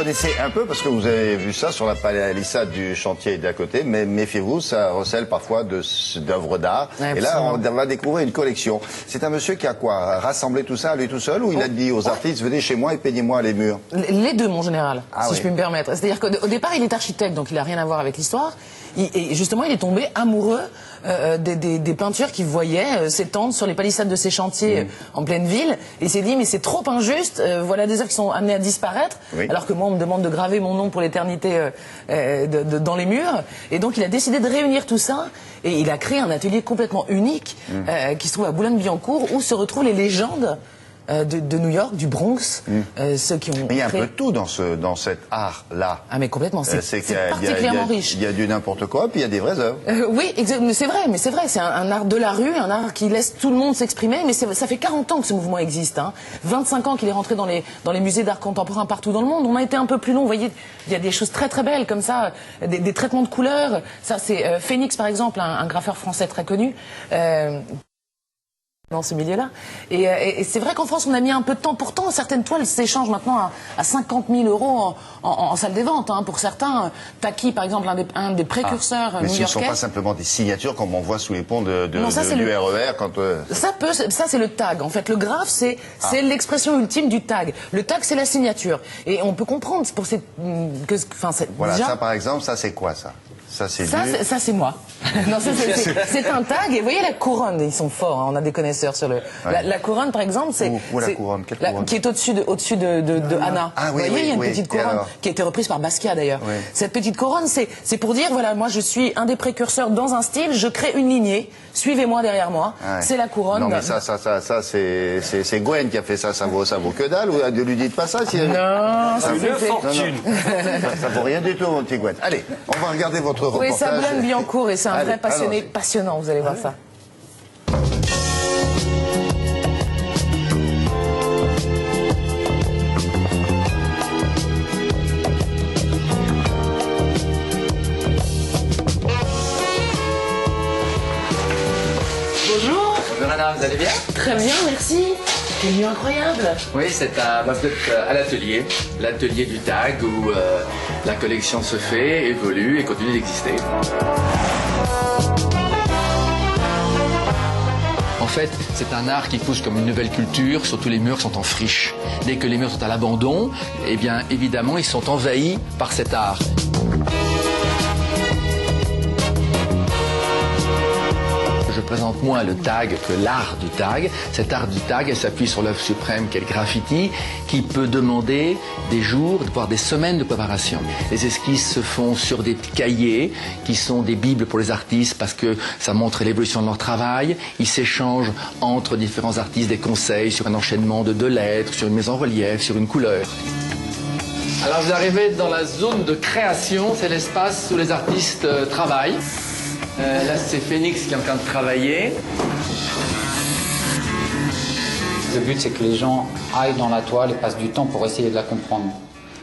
connaissez un peu parce que vous avez vu ça sur la palissade du chantier d'à côté, mais méfiez-vous, ça recèle parfois d'œuvres d'art. Et là, on va découvrir une collection. C'est un monsieur qui a quoi? Rassemblé tout ça à lui tout seul, ou il a dit aux artistes, venez chez moi et peignez-moi les murs? Les deux, mon général, si oui. je puis me permettre. C'est-à-dire qu'au départ, il est architecte, donc il n'a rien à voir avec l'histoire. Et justement, il est tombé amoureux des peintures qu'il voyait s'étendre sur les palissades de ces chantiers en pleine ville. Et il s'est dit, mais c'est trop injuste, voilà des œuvres qui sont amenées à disparaître, alors que moi, on me demande de graver mon nom pour l'éternité dans les murs. Et donc, il a décidé de réunir tout ça, et il a créé un atelier complètement unique qui se trouve à Boulogne-Billancourt, où se retrouvent les légendes de New York, du Bronx, ceux qui ont... Mais il y a un peu de tout dans cet art-là. Ah mais complètement, c'est particulièrement riche. Il y a du n'importe quoi, puis il y a des vraies œuvres. Oui, mais c'est vrai, c'est un art de la rue, un art qui laisse tout le monde s'exprimer, mais ça fait 40 ans que ce mouvement existe, hein. 25 ans qu'il est rentré dans les musées d'art contemporain partout dans le monde. On a été un peu plus long, vous voyez, il y a des choses très très belles comme ça, des traitements de couleurs. Ça c'est Phoenix par exemple, un graffeur français très connu. Dans ce milieu-là. Et c'est vrai qu'en France, on a mis un peu de temps. Pourtant, certaines toiles s'échangent maintenant à 50 000 € en salle des ventes. Hein. Pour certains, Taki, par exemple, un des précurseurs mais new-yorkais. Mais ce ne sont pas simplement des signatures comme on voit sous les ponts du RER. Ça, c'est le tag. En fait, le graphe, c'est l'expression ultime du tag. Le tag, c'est la signature. Et on peut comprendre pour ces... Voilà, déjà... ça, par exemple, ça, c'est quoi, ça? Ça, c'est moi. Non, c'est un tag. Et vous voyez la couronne, ils sont forts. Hein, on a des connaisseurs sur le. La couronne, par exemple, c'est. Où la couronne? Quelle couronne? Qui est au-dessus de Anna. Ah, oui, vous voyez, il y a une petite couronne qui a été reprise par Basquiat d'ailleurs. Oui. Cette petite couronne, c'est pour dire voilà, moi je suis un des précurseurs dans un style. Je crée une lignée. Suivez-moi derrière moi. Ah, ouais. C'est la couronne. Non, mais ça, c'est Gwen qui a fait ça. Ça vaut que dalle. Ou ne lui dites pas ça. Si non, c'est une fortune. Ça vaut rien du tout, mon petit Gwen. Allez, on va regarder votre reportage. Oui, ça Boulogne-Billancourt et c'est un vrai passionné, passionnant, vous allez voir ça. Bonjour. Bonjour madame, vous allez bien? Très bien, merci. C'est une lieu incroyable. Oui, c'est vous êtes à l'atelier du tag où la collection se fait, évolue et continue d'exister. En fait, c'est un art qui pousse comme une nouvelle culture, surtout les murs sont en friche. Dès que les murs sont à l'abandon, eh bien évidemment, ils sont envahis par cet art. Je présente moins le tag que l'art du tag. Cet art du tag, elle s'appuie sur l'œuvre suprême qu'est le graffiti, qui peut demander des jours, voire des semaines de préparation. Les esquisses se font sur des cahiers qui sont des bibles pour les artistes parce que ça montre l'évolution de leur travail. Ils s'échangent entre différents artistes des conseils sur un enchaînement de 2 lettres, sur une mise en relief, sur une couleur. Alors vous arrivez dans la zone de création, c'est l'espace où les artistes travaillent. Là, c'est Phoenix qui est en train de travailler. Le but, c'est que les gens aillent dans la toile et passent du temps pour essayer de la comprendre.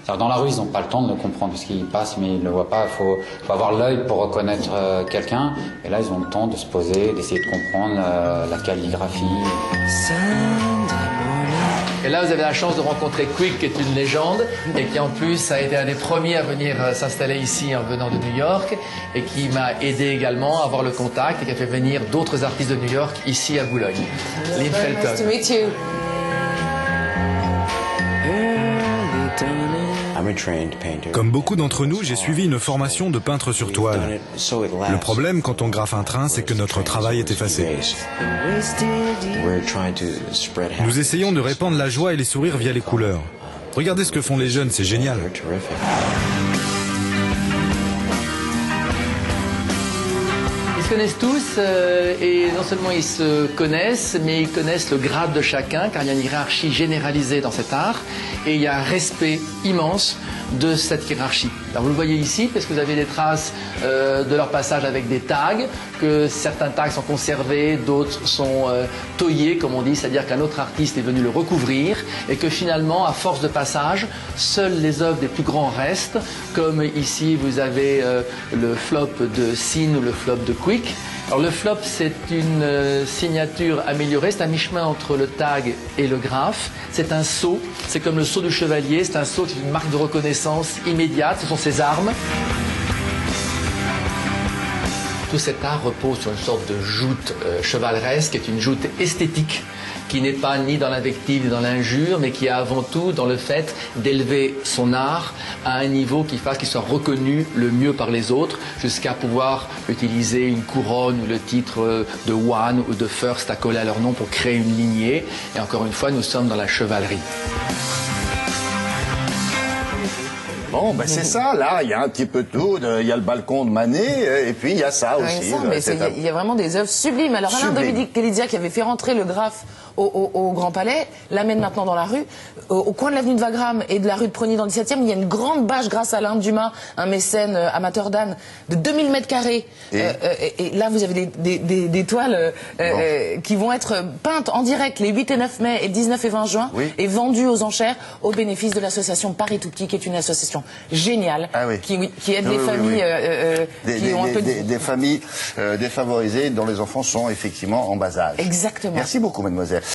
Dans la rue, ils n'ont pas le temps de le comprendre parce qu'ils passent, mais ils ne le voient pas. Il faut avoir l'œil pour reconnaître quelqu'un. Et là, ils ont le temps de se poser, d'essayer de comprendre la calligraphie. Et là, vous avez la chance de rencontrer Quick, qui est une légende, et qui en plus a été un des premiers à venir s'installer ici en venant de New York, et qui m'a aidé également à avoir le contact, et qui a fait venir d'autres artistes de New York ici à Boulogne. Lynn Felton. Nice to meet you. Comme beaucoup d'entre nous, j'ai suivi une formation de peintre sur toile. Le problème quand on graffe un train, c'est que notre travail est effacé. Nous essayons de répandre la joie et les sourires via les couleurs. Regardez ce que font les jeunes, c'est génial. Ils se connaissent tous et non seulement ils se connaissent, mais ils connaissent le grade de chacun car il y a une hiérarchie généralisée dans cet art et il y a un respect immense de cette hiérarchie. Alors vous le voyez ici parce que vous avez des traces de leur passage avec des tags, que certains tags sont conservés, d'autres sont taillés comme on dit, c'est-à-dire qu'un autre artiste est venu le recouvrir et que finalement à force de passage, seules les œuvres des plus grands restent, comme ici vous avez le flop de Sin ou le flop de Quick. Alors le flop, c'est une signature améliorée, c'est un mi-chemin entre le tag et le graphe. C'est un sceau, c'est comme le sceau du chevalier, c'est un sceau, c'est une marque de reconnaissance immédiate, ce sont ses armes. Tout cet art repose sur une sorte de joute chevaleresque, qui est une joute esthétique, qui n'est pas ni dans l'invective ni dans l'injure, mais qui est avant tout dans le fait d'élever son art à un niveau qui fasse qu'il soit reconnu le mieux par les autres, jusqu'à pouvoir utiliser une couronne ou le titre de One ou de First à coller à leur nom pour créer une lignée. Et encore une fois, nous sommes dans la chevalerie. Bon, ben c'est ça, là, il y a un petit peu tout, il y a le balcon de Manet, et puis il y a ça aussi. Il y a vraiment des œuvres sublimes. Alors Alain Dominique Télédia, qui avait fait rentrer le graphe au Grand Palais, l'amène maintenant dans la rue. Au coin de l'avenue de Wagram et de la rue de Prony dans le 17e, il y a une grande bâche grâce à Alain Dumas, un mécène amateur d'âne, de 2000 mètres carrés. Et là, vous avez des toiles qui vont être peintes en direct les 8 et 9 mai et 19 et 20 juin, et vendues aux enchères au bénéfice de l'association Paris Tout Petit, qui est une association géniale, qui aide les familles qui ont un peu des familles défavorisées dont les enfants sont effectivement en bas âge. Exactement. Merci beaucoup, mademoiselle.